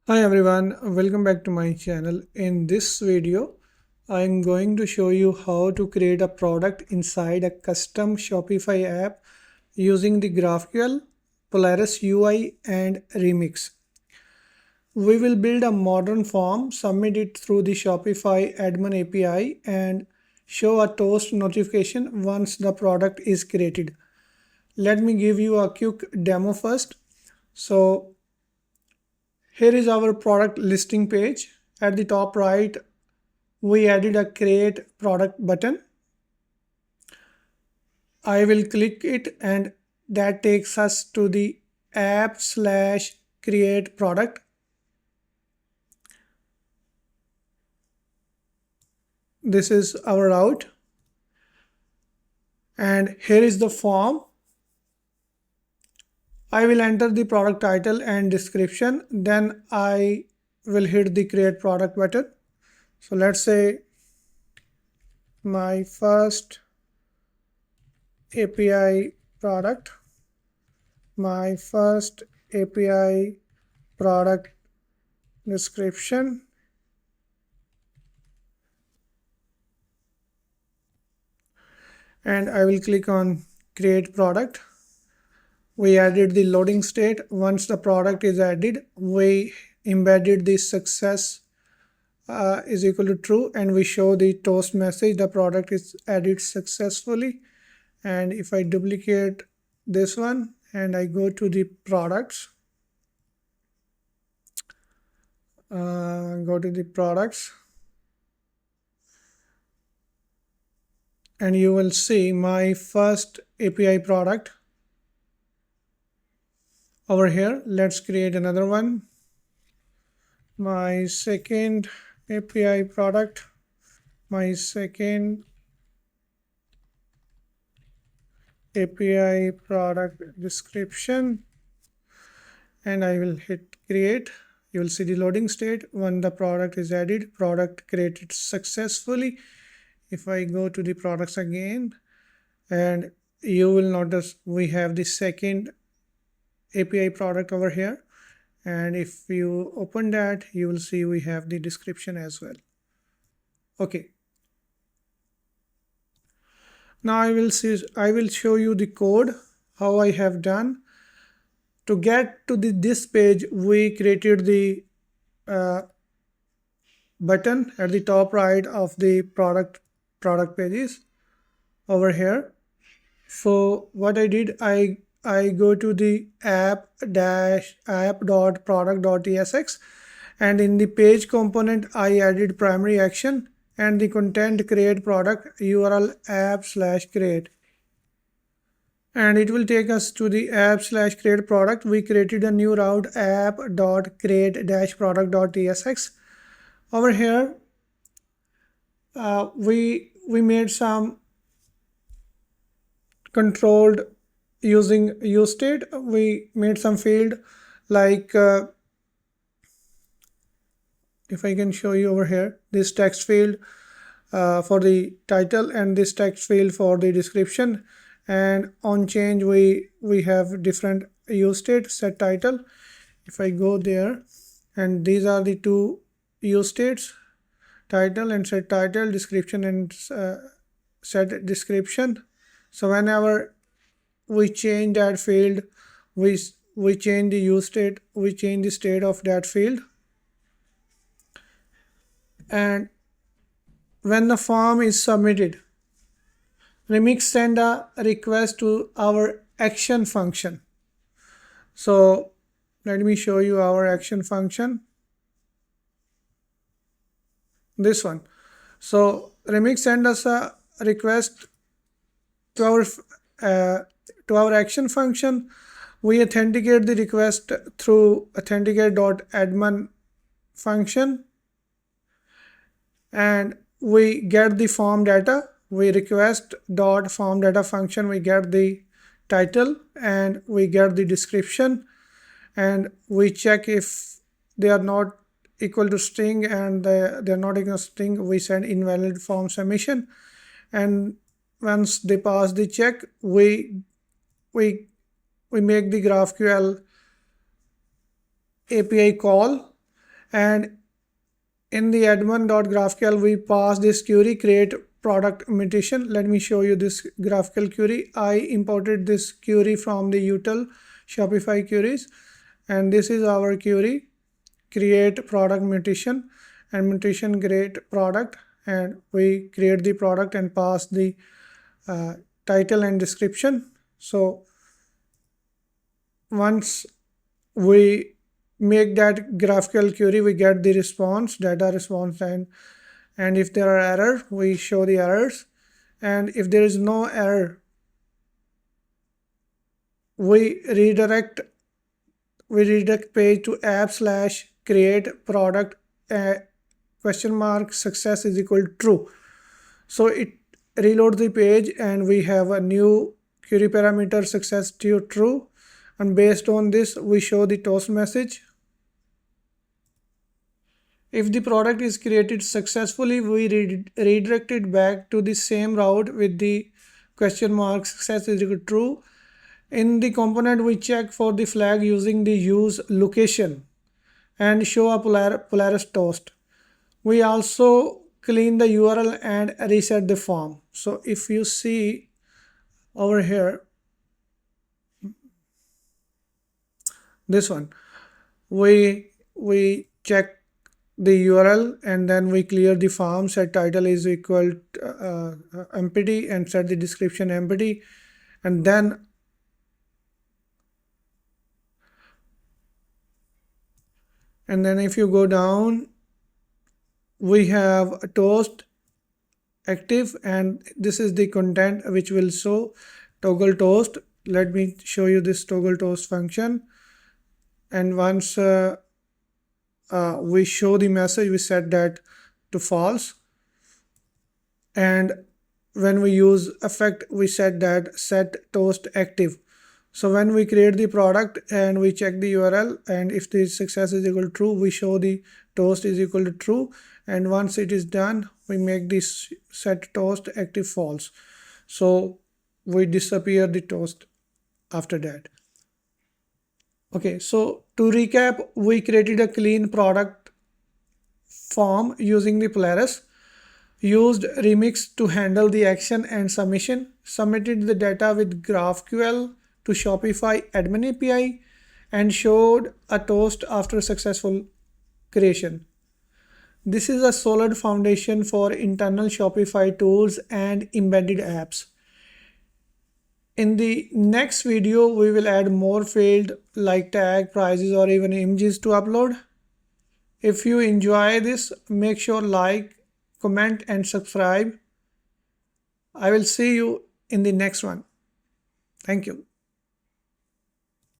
Hi everyone, welcome back to my channel. In this video, I am going to show you how to create a product inside a custom Shopify app using the GraphQL, Polaris UI and Remix. We will build a modern form, submit it through the Shopify Admin API and show a toast notification once the product is created. Let me give you a quick demo first. So here is our product listing page. At the top right, we added a create product button. I will click it and that takes us to the app/create product. This is our route. And here is the form. I will enter the product title and description. Then I will hit the create product button. So let's say my first API product, my first API product description, and I will click on create product. We added the loading state. Once the product is added, we embedded the success is equal to true, and we show the toast message the product is added successfully. And if I duplicate this one and I go to the products, and you will see my first API product over here. Let's create another one. My second API product, my second API product description, and I will hit create. You will see the loading state. When the product is added, product created successfully. If I go to the products again, and you will notice we have the second API product over here, and if you open that, you will see we have the description as well. Okay, now I will show you the code how I have done. To get to this page, we created the button at the top right of the product pages over here. So what I did, I go to the app.product.tsx, and in the page component I added primary action and the content create product URL app/create, and it will take us to the app/create product. We created a new route app.create-product.tsx. Over here we made some controlled using useState. We made some field like if I can show you over here, this text field for the title and this text field for the description, and on change we have different useState set title. If I go there, and these are the two useStates, title and set title, description and set description. So whenever we change that field, we change the useState, we change the state of that field. And when the form is submitted, Remix send a request to our action function. So let me show you our action function, this one. So Remix send us a request to our action function. We authenticate the request through authenticate.admin function, and we get the form data. We request.form data function, we get the title and we get the description, and we check if they are not equal to string, and they are not equal to string, we send invalid form submission. And once they pass the check, we make the GraphQL API call And in the admin.graphql, we pass this query create product mutation. Let me show you this GraphQL query. I imported this query from the util Shopify queries, and this is our query create product mutation, and mutation create product, and we create the product and pass the title and description. So once we make that GraphQL query, we get the response, data response, and if there are errors, we show the errors, and if there is no error, we redirect page to app/create product question mark success is equal to true. So it reloads the page and we have a new query parameter success to true, and based on this we show the toast message. If the product is created successfully, we redirect it back to the same route with the question mark success is equal to true. In the component, we check for the flag using the use location and show a Polaris toast. We also clean the URL and reset the form. So if you see over here, this one, we check the URL and then we clear the form, set title is equal to, empty, and set the description empty, and then if you go down, we have a toast active, and this is the content which will show toggle toast. Let me show you this toggle toast function, and once we show the message, we set that to false, and when we use effect, we set that set toast active. So when we create the product and we check the URL, and if the success is equal to true, we show the toast is equal to true, and once it is done, we make this set toast active false. So we disappear the toast after that. Okay, so to recap, we created a clean product form using the Polaris, used Remix to handle the action and submission, submitted the data with GraphQL to Shopify Admin API, and showed a toast after successful creation. This is a solid foundation for internal Shopify tools and embedded apps. In the next video, we will add more fields like tag, prices, or even images to upload. If you enjoy this, make sure like, comment, and subscribe. I will see you in the next one. Thank you.